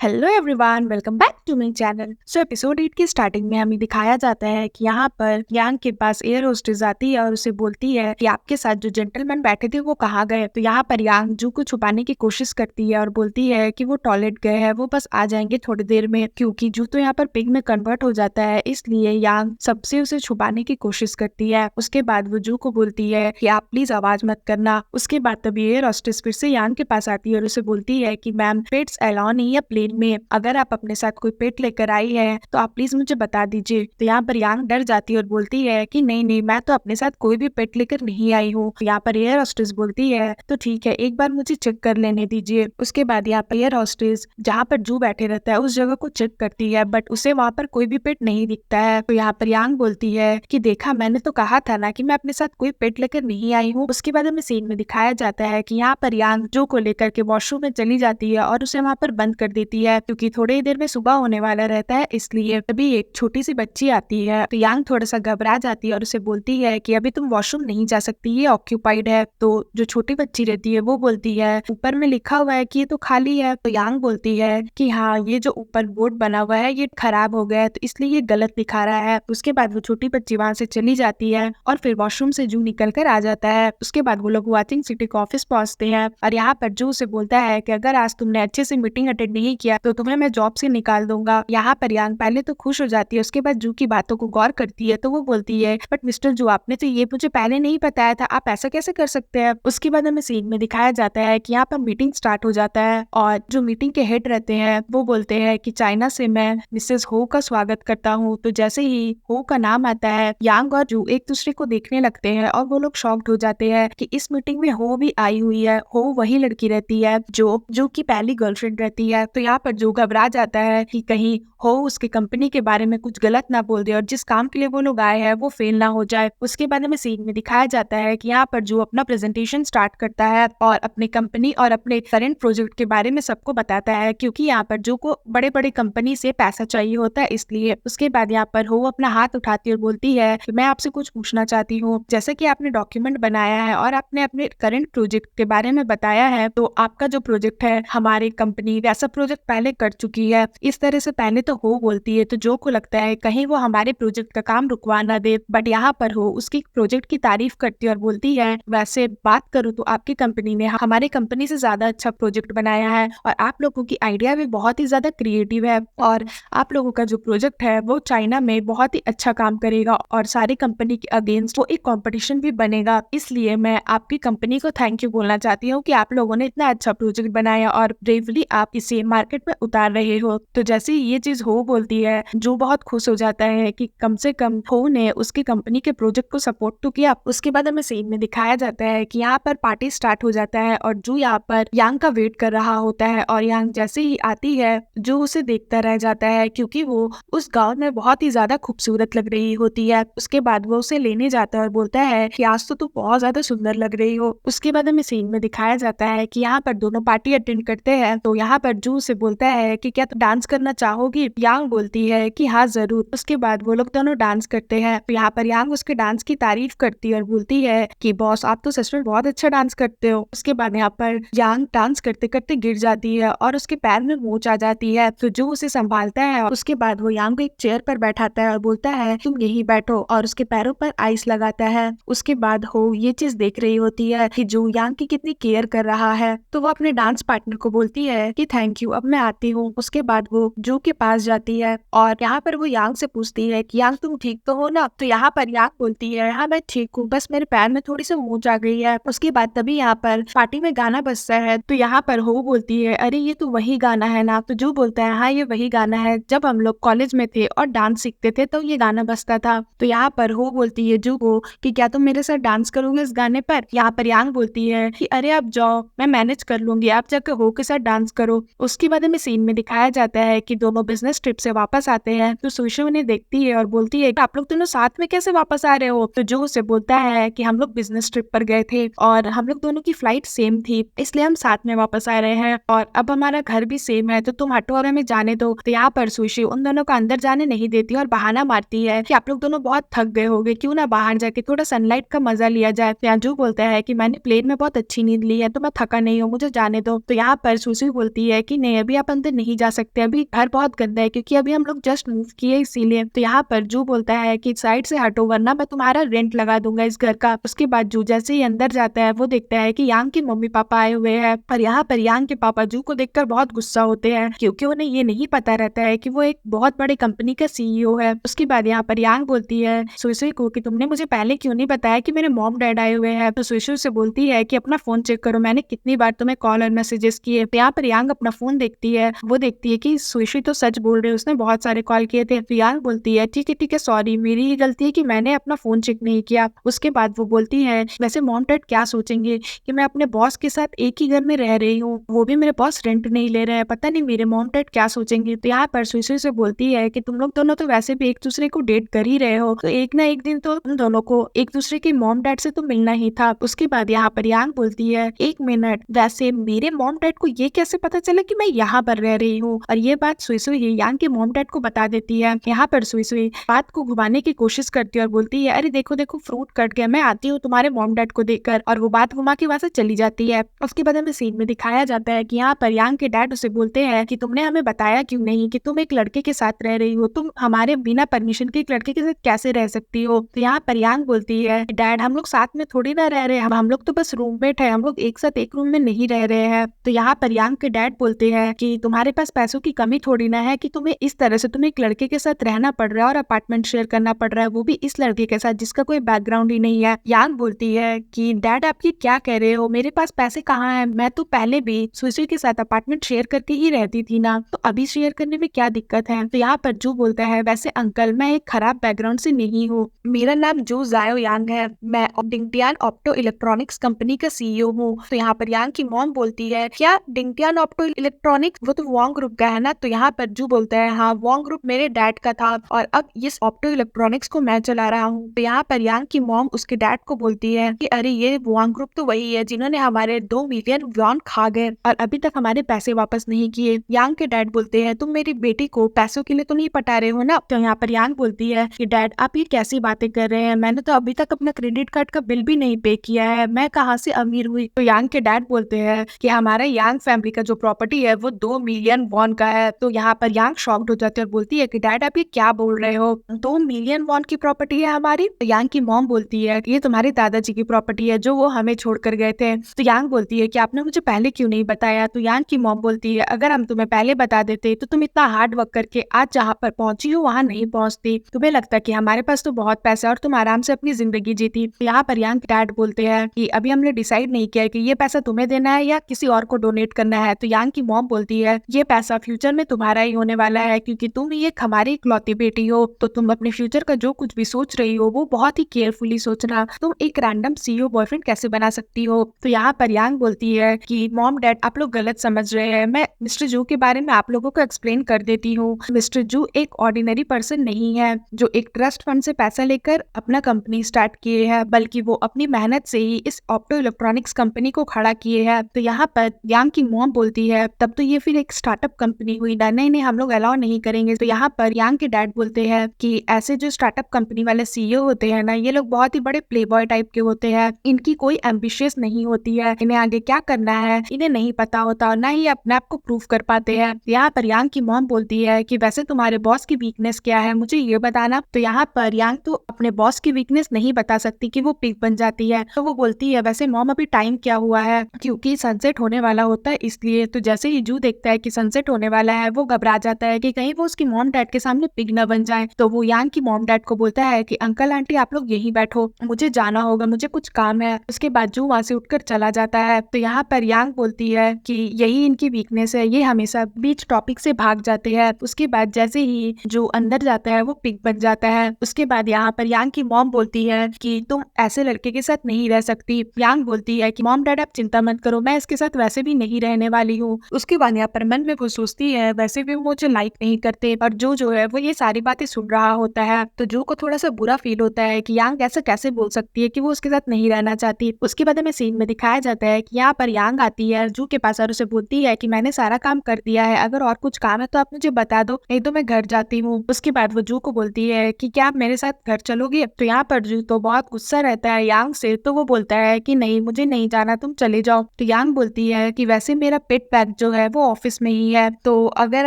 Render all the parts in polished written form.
Hello everyone, welcome back to my channel. So episode 8 की starting में हमें दिखाया जाता है कि यहाँ पर यांग के पास एयर होस्टेस आती है और उसे बोलती है कि आपके साथ जो जेंटलमैन बैठे थे वो कहाँ गए। तो यहाँ पर यांग जू को छुपाने की कोशिश करती है और बोलती है कि वो टॉयलेट गए हैं, वो बस आ जाएंगे थोड़ी देर में, क्योंकि जू तो यहाँ पर पिग में कन्वर्ट हो जाता है, इसलिए यांग सबसे उसे छुपाने की कोशिश करती है। उसके बाद वो जू को बोलती है कि आप प्लीज आवाज मत करना। उसके बाद तभी एयर होस्टेस फिर से यांग के पास आती है और उसे बोलती है कि मैम, पेट्स अलाउ नहीं है प्लेन में, अगर आप अपने साथ कोई पेट लेकर आई है तो आप प्लीज मुझे बता दीजिए। तो यहाँ पर यांग डर जाती है और बोलती है कि नहीं नहीं, मैं तो अपने साथ कोई भी पेट लेकर नहीं आई हूँ। यहाँ पर एयर होस्टेस बोलती है तो ठीक है, एक बार मुझे चेक कर लेने दीजिए। उसके बाद यहाँ पर एयर होस्टेस जहाँ पर जू बैठे रहता है उस जगह को चेक करती है, बट उसे वहाँ पर कोई भी पेट नहीं दिखता है। तो यहाँ पर यांग बोलती है कि देखा, मैंने तो कहा था ना कि मैं अपने साथ कोई पेट लेकर नहीं आई हूँ। उसके बाद हमें सीन में दिखाया जाता है कि यहाँ पर यांग जू को लेकर के वॉशरूम में चली जाती है और उसे वहाँ पर बंद कर देती है, क्योंकि थोड़ी ही देर में सुबह होने वाला रहता है। इसलिए तभी एक छोटी सी बच्ची आती है तो यांग थोड़ा सा घबरा जाती है और उसे बोलती है कि अभी तुम वॉशरूम नहीं जा सकती, ये ऑक्यूपाइड है। तो जो छोटी बच्ची रहती है वो बोलती है ऊपर में लिखा हुआ है कि ये तो खाली है। तो यांग बोलती है कि हाँ, ये जो ऊपर बोर्ड बना हुआ है ये खराब हो गया है, तो इसलिए ये गलत दिखा रहा है। उसके बाद वो छोटी बच्ची वहां से चली जाती है और फिर वॉशरूम से जू निकल कर आ जाता है। उसके बाद वो लोग वाचिंग सिटी के ऑफिस पहुंचते हैं और यहाँ पर जू से बोलता है कि अगर आज तुमने अच्छे से मीटिंग अटेंड नहीं किया तो तुम्हें मैं जॉब से निकाल दूंगा। यहाँ पर यांग पहले तो खुश हो जाती है, उसके बाद जू की बातों को गौर करती है। तो वो बोलती है बट मिस्टर जू, आपने तो ये मुझे पहले नहीं बताया था, आप ऐसा कैसे कर सकते हैं। उसके बाद हमें सीन में दिखाया जाता है कि यहाँ पर मीटिंग स्टार्ट हो जाता है और जो मीटिंग के हेड रहते हैं वो बोलते हैं कि चाइना से मैं मिसेस हो का स्वागत करता हूँ। तो जैसे ही हो का नाम आता है, यांग और जू एक दूसरे को देखने लगते हैं और वो लोग शॉक्ड हो जाते हैं कि इस मीटिंग में हो भी आई हुई है। हो वही लड़की रहती है जो की पहली गर्लफ्रेंड रहती है। तो यहाँ पर जू घबरा जाता है कि कहीं हो उसकी कंपनी के बारे में कुछ गलत ना बोल दे और जिस काम के लिए वो लोग आए हैं वो फेल ना हो जाए। उसके बाद हमें सीन में दिखाया जाता है कि यहाँ पर जो अपना प्रेजेंटेशन स्टार्ट करता है और अपने कंपनी और अपने करंट प्रोजेक्ट के बारे में सबको बताता है, क्योंकि यहाँ पर जो को बड़े बड़े कंपनी से पैसा चाहिए होता है इसलिए। उसके बाद यहाँ पर हो अपना हाथ उठाती है और बोलती है कि मैं आपसे कुछ पूछना चाहती हूँ। जैसे कि आपने डॉक्यूमेंट बनाया है और आपने अपने करंट प्रोजेक्ट के बारे में बताया है, तो आपका जो प्रोजेक्ट है हमारी कंपनी वैसा प्रोजेक्ट पहले कर चुकी है। इस तरह से पहले तो हो बोलती है, तो जो को लगता है कहीं वो हमारे प्रोजेक्ट का काम रुकवा ना दे, बट यहाँ पर हो उसकी प्रोजेक्ट की तारीफ करती है और बोलती है वैसे बात करूँ तो आपकी कंपनी ने हमारे कंपनी से ज्यादा अच्छा प्रोजेक्ट बनाया है और आप लोगों की आइडिया भी बहुत ही ज्यादा क्रिएटिव है और आप लोगों का जो प्रोजेक्ट है वो चाइना में बहुत ही अच्छा काम करेगा और सारी कंपनी के अगेंस्ट वो एक कंपटीशन भी बनेगा। इसलिए मैं आपकी कंपनी को थैंक यू बोलना चाहती हूँ कि आप लोगों ने इतना अच्छा प्रोजेक्ट बनाया और ब्रेवली आप इसे मार्केट में उतार रहे हो। तो जैसे ये चीज हो बोलती है, जो बहुत खुश हो जाता है कि कम से कम हो ने उसकी कंपनी के प्रोजेक्ट को सपोर्ट तो किया। उसके बाद हमें सीन में दिखाया जाता है कि यहाँ पर पार्टी स्टार्ट हो जाता है और जो यहाँ पर यांग का वेट कर रहा होता है और यांग जैसे ही आती है जो उसे देखता रह जाता है, क्योंकि वो उस गाँव में बहुत ही ज्यादा खूबसूरत लग रही होती है। उसके बाद वो उसे लेने जाता है और बोलता है कि आज तो तू बहुत ज्यादा सुंदर लग रही हो। उसके बाद हमें सीन में दिखाया जाता है कि यहाँ पर दोनों पार्टी अटेंड करते हैं। तो यहाँ पर जू से बोलता है कि क्या तू डांस करना चाहोगी। यांग बोलती है कि हाँ जरूर। उसके बाद वो लोग दोनों डांस करते हैं। तो यहाँ पर यांग उसके डांस की तारीफ करती है और बोलती है कि बॉस, आप तो सच में बहुत अच्छा डांस करते हो। उसके बाद यहाँ पर यांग डांस करते करते गिर जाती है और उसके पैर में मोच आ जाती है। तो जो उसे संभालता है और उसके बाद वो यांग को एक चेयर पर बैठाता है और बोलता है तुम यहीं बैठो और उसके पैरों पर आइस लगाता है। उसके बाद हो ये चीज देख रही होती है कि जो यांग की कितनी केयर कर रहा है, तो वो अपने डांस पार्टनर को बोलती है कि थैंक यू, अब मैं आती हूँ। उसके बाद वो जू के पास जाती है और यहाँ पर वो यांग से पूछती है कि यांग तुम ठीक तो हो ना। तो यहाँ पर यांग बोलती है हाँ मैं ठीक हूँ, बस मेरे पैर में थोड़ी सी मोच आ गई है। उसके बाद तभी यहाँ पर पार्टी में गाना बजता है। तो यहाँ पर हो बोलती है अरे ये तो वही गाना है ना। तो जू बोलता है हाँ ये वही गाना है, जब हम लोग कॉलेज में थे और डांस सीखते थे तो ये गाना बजता था। तो यहाँ पर हो बोलती है जू को कि क्या तुम मेरे साथ डांस करोगे इस गाने पर। यहाँ पर यांग बोलती है कि अरे आप जाओ, मैं मैनेज कर लूंगी, आप जाकर हो के साथ डांस करो। उसके बाद हमें सीन में दिखाया जाता है कि दोनों बिजनेस ट्रिप से वापस आते हैं। तो सुशी उन्हें देखती है और बोलती है आप लोग दोनों साथ में कैसे वापस आ रहे हो। तो जो उसे बोलता है कि हम लोग बिजनेस ट्रिप पर गए थे और हम लोग दोनों की फ्लाइट सेम थी, इसलिए हम साथ में वापस आ रहे हैं और अब हमारा घर भी सेम है, तो तुम हटो और हमें जाने दो। तो यहाँ पर सुशी उन दोनों को अंदर जाने नहीं देती और बहाना मारती है कि आप लोग दोनों बहुत थक गए होगे, क्यों ना बाहर जाके थोड़ा सनलाइट का मजा लिया जाए। तो यहाँ जो बोलता है कि मैंने प्लेन में बहुत अच्छी नींद ली है तो मैं थका नहीं हूँ, मुझे जाने दो। तो यहाँ पर सुशी बोलती है कि नहीं, अभी आप अंदर नहीं जा सकते, अभी घर बहुत गंदा है क्योंकि अभी हम लोग जस्ट मूव किए इसीलिए। तो यहाँ पर जू बोलता है कि साइड से हटो वरना मैं तुम्हारा रेंट लगा दूंगा इस घर का। उसके बाद जू जैसे ही अंदर जाता है वो देखता है कि यांग के मम्मी पापा आए हुए हैं और यहाँ पर यांग के पापा जू को देखकर बहुत गुस्सा होते हैं क्योंकि उन्हें ये नहीं पता रहता है कि वो एक बहुत बड़े कंपनी का सीईओ है। उसके बाद यहाँ पर यांग बोलती है सुई सुई को कि तुमने मुझे पहले क्यों नहीं बताया कि मेरे मॉम डैड आए हुए हैं। तो सुई सुई से बोलती है कि अपना फोन चेक करो, मैंने कितनी बार तुम्हें कॉल और मैसेजेस किए। तो यहाँ पर यांग अपना फोन देखती है, वो देखती है कि सुई सुई तो सच बोल रही है, उसने बहुत सारे कॉल किए थे। तो यांग बोलती है ठीक है सॉरी, मेरी ही गलती है कि मैंने अपना फोन चेक नहीं किया। उसके बाद वो बोलती है वैसे मॉम डैड क्या सोचेंगे कि मैं अपने बॉस के साथ एक ही घर में रह रही हूँ, वो भी मेरे बॉस रेंट नहीं ले रहे हैं, पता नहीं मेरे मॉम डैड क्या सोचेंगे। तो यहाँ पर सुई सुई से बोलती है कि तुम लोग दोनों तो वैसे भी एक दूसरे को डेट कर ही रहे हो, तो एक ना एक दिन तो तुम दोनों को एक दूसरे के मॉम डैड से तो मिलना ही था। उसके बाद यहाँ पर यांग बोलती है एक मिनट, वैसे मेरे मॉम डैड को ये कैसे पता चला कि मैं यहाँ पर रह रही हूँ। और ये बात सुई सुई यांग के मॉम डैड को बता देती है। यहाँ पर सुई सुई बात को घुमाने की कोशिश करती है और बोलती है अरे देखो देखो फ्रूट कट गया, मैं आती हूँ तुम्हारे मॉम डैड को देखकर। और वो बात घुमा के वहां से चली जाती है। उसके बाद हमें सीन में दिखाया जाता है कि यहाँ पर यांग के डैड उसे बोलते हैं कि तुमने हमें बताया क्यों नहीं कि तुम एक लड़के के साथ रह रही हो, तुम हमारे बिना परमिशन के एक लड़के के साथ कैसे रह सकती हो। तो यहाँ पर यांग बोलती है डैड हम लोग साथ में थोड़ी ना रह रहे हैं, हम लोग तो बस रूममेट है, हम लोग एक साथ एक रूम में नहीं रह रहे हैं। तो यहाँ पर यांग के डैड बोलते हैं कि तुम्हारे पास पैसों की कमी थोड़ी ना है कि तुम्हें इस तरह से तुम्हें एक लड़के के साथ रहना पड़ रहा है और अपार्टमेंट शेयर करना पड़ रहा है, वो भी इस लड़के के साथ जिसका कोई बैकग्राउंड ही नहीं है। यांग बोलती है कि डैड आप ये क्या कह रहे हो, मेरे पास पैसे कहाँ हैं, मैं तो पहले भी सुई के साथ अपार्टमेंट शेयर करके ही रहती थी ना, तो अभी शेयर करने में क्या दिक्कत है। तो यहाँ पर जू बोलता है वैसे अंकल मैं एक खराब बैकग्राउंड से नहीं हूँ, मेरा नाम जू जायो यांग है, मैं डिंगटियान ऑप्टो इलेक्ट्रॉनिक्स कंपनी का सीईओ हूँ। तो यहाँ पर यांग की मॉम बोलती है क्या डिंगटियान ऑप्टो इलेक्ट्रॉनिक्स, वो तो वोंग ग्रुप का है ना। तो यहाँ पर जू बोलता है हाँ वोंग ग्रुप मेरे डैड का था और अब इस ऑप्टो इलेक्ट्रॉनिक्स को मैं चला रहा हूँ। तो यहाँ पर यांग की मॉम उसके डैड को बोलती है कि अरे ये वोंग ग्रुप तो वही है जिन्होंने हमारे 2 मिलियन वॉन खा गए और अभी तक हमारे पैसे वापस नहीं किए। यांग के डैड बोलते हैं तुम मेरी बेटी को पैसों के लिए तो नहीं पटा रहे हो ना। तो यहाँ पर यांग बोलती है कि डैड आप ये कैसी बातें कर रहे हैं, मैंने तो अभी तक अपना क्रेडिट कार्ड का बिल भी नहीं पे किया है, मैं कहाँ से अमीर हुई। तो यांग के डैड बोलते हैं कि हमारा यांग फैमिली का जो प्रॉपर्टी है वो 2 मिलियन वॉन का है। तो यहाँ पर यांग शॉक्ड हो जाती है और बोलती है कि डैड आप ये क्या बोल रहे हो, 2 मिलियन वॉन की प्रॉपर्टी है हमारी। तो यांग की मॉम बोलती है कि ये तुम्हारे दादाजी की प्रॉपर्टी है जो वो हमें छोड़कर गए थे। तो यांग बोलती है कि आपने मुझे पहले क्यों नहीं बताया। तो यांग की मॉम बोलती है अगर हम तुम्हें पहले बता देते तो तुम इतना हार्ड वर्क करके आज जहाँ पर पहुंची हो वहाँ नहीं पहुंचती, तुम्हें लगता कि हमारे पास तो बहुत पैसा और तुम आराम से अपनी जिंदगी जीती। तो यहाँ पर यांग डैड बोलते हैं कि अभी हमने डिसाइड नहीं किया कि ये पैसा तुम्हें देना है या किसी और को डोनेट करना है। तो यांग की मॉम बोलती है ये पैसा फ्यूचर में तुम्हारा ही होने वाला है क्योंकि तुम ही एक हमारी इकलौती बेटी हो, तो तुम अपने फ्यूचर का जो कुछ भी सोच रही हो वो बहुत ही केयरफुली सोचना, तुम एक रैंडम सीईओ बॉयफ्रेंड कैसे बना सकती हो। तो यहाँ पर यांग बोलती है कि मॉम डैड आप लोग गलत समझ रहे हैं, मैं मिस्टर जू के बारे में आप लोगों को एक्सप्लेन कर देती हूँ। मिस्टर जू एक ऑर्डिनरी पर्सन नहीं है जो एक ट्रस्ट फंड से पैसा लेकर अपना कंपनी स्टार्ट किए हैं, बल्कि वो अपनी मेहनत से ही इस ऑप्टो इलेक्ट्रॉनिक्स कंपनी को खड़ा किए हैं। तो यहाँ पर यांग की मॉम बोलती है तब तो ये फिर एक स्टार्टअप कंपनी हुई ना, नहीं हम लोग अलाउ नहीं करेंगे। तो यहाँ पर यांग के डैड बोलते हैं कि ऐसे जो स्टार्टअप कंपनी वाले सीईओ होते हैं ना, ये लोग बहुत ही बड़े प्ले बॉय टाइप के होते हैं, इनकी कोई एम्बिशियस नहीं होती है, इन्हें आगे क्या करना है इन्हें नहीं पता होता और ना ही अपने आप को प्रूव कर पाते हैं। यहाँ पर यांग की मॉम बोलती है कि वैसे तुम्हारे बॉस की वीकनेस क्या है मुझे ये बताना। तो यहाँ पर यांग तो अपने बॉस की वीकनेस नहीं बता सकती कि वो पिग बन जाती है। तो वो बोलती है वैसे मॉम अभी टाइम क्या हुआ है, क्योंकि सनसेट होने वाला होता है इसलिए। तो जैसे ही जू देखता है कि सनसेट होने वाला है वो घबरा जाता है कि कहीं वो उसकी मॉम डैड के सामने पिग न बन जाए। तो वो यांग की मॉम डैड को बोलता है कि अंकल आंटी आप लोग यहीं बैठो, मुझे जाना होगा, मुझे कुछ काम है। उसके बाद जू वहाँ से उठकर चला जाता है। तो यहाँ पर यांग बोलती है कि यही इनकी वीकनेस है, ये हमेशा बीच टॉपिक से भाग जाते हैं। उसके बाद जैसे ही जो अंदर जाता है वो पिग बन जाता है। उसके बाद यहाँ पर यांग की मॉम बोलती है कि तुम ऐसे लड़के के साथ नहीं रह सकती। यांग बोलती है कि मॉम डैड आप चिंता मत करो, मैं इसके साथ वैसे भी नहीं रहने वाली हूँ। उसके बाद यहाँ पर मन में वो सोचती है वैसे भी वो मुझे लाइक नहीं करते, और जो है वो ये सारी बातें सुन रहा होता है। तो जो को थोड़ा सा बुरा फील होता है कि यांग ऐसा कैसे बोल सकती है कि वो उसके साथ नहीं रहना चाहती। उसके बाद हमें सीन में दिखाया जाता है कि यहाँ पर यांग आती है जू के पास और उसे बोलती है कि मैंने सारा काम कर दिया है, अगर और कुछ काम है तो आप मुझे बता दो, नहीं तो मैं घर जाती हूँ। उसके बाद वो जू को बोलती है कि क्या आप मेरे साथ घर चलोगे। तो यहाँ पर जू तो बहुत गुस्सा रहता है यांग से, तो वो बोलता है कि नहीं मुझे नहीं जाना, तुम चले जाओ। तो यांग बोलती है कि वैसे मेरा पेट पैक जो है वो ऑफिस में ही है, तो अगर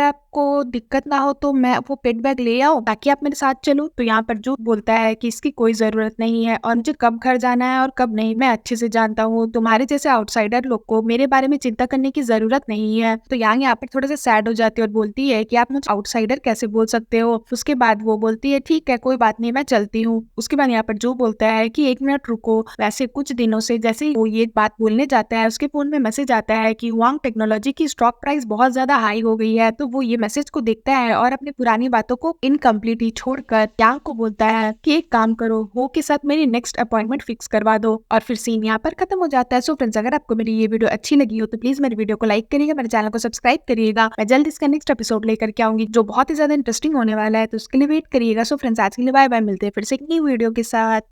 आपको दिक्कत ना हो तो मैं वो पेट बैग ले आओ ताकि आप मेरे साथ चलो। तो यहाँ पर जू बोलता है कि इसकी कोई ज़रूरत नहीं है और मुझे कब घर जाना है और कब नहीं मैं अच्छे से जानता हूँ। तुम्हारे जैसे आउटसाइडर लोग को मेरे बारे में चिंता करने की ज़रूरत नहीं है। तो यांग यहाँ पर थोड़ा सा सैड हो जाती है और बोलती है कि आप मुझे आउटसाइडर कैसे बोल सकते हो। उसके बाद वो बोलती है ठीक है कोई बात नहीं मैं चलती हूँ। उसके बाद यहाँ पर जो बोलता है कि 1 मिनट रुको। वैसे कुछ दिनों से जैसे ही वो ये बात बोलने जाता है उसके फोन में मैसेज आता है कि वांग टेक्नोलॉजी की स्टॉक प्राइस बहुत ज्यादा हाई हो गई है। तो वो ये मैसेज को देखता है और अपनी पुरानी बातों को इनकम्प्लीट ही छोड़कर यांग को बोलता है कि एक काम करो, हो के साथ मेरी नेक्स्ट अपॉइंटमेंट फिक्स करवा दो। और फिर सीन यहाँ पर खत्म हो जाता है। सो फ्रेंड्स, अगर आपको मेरी ये वीडियो अच्छी लगी हो तो प्लीज मेरी वीडियो को लाइक करिएगा, मेरे चैनल को सब्सक्राइब करिएगा। मैं जल्द इसका नेक्स्ट एपिसोड लेकर के आऊंगी जो बहुत ही ज्यादा इंटरेस्टिंग होने वाला है, तो उसके लिए वेट करिएगा। सो फ्रेंड्स, आज के लिए बाय बाय, मिलते हैं फिर से एक नई वीडियो के साथ।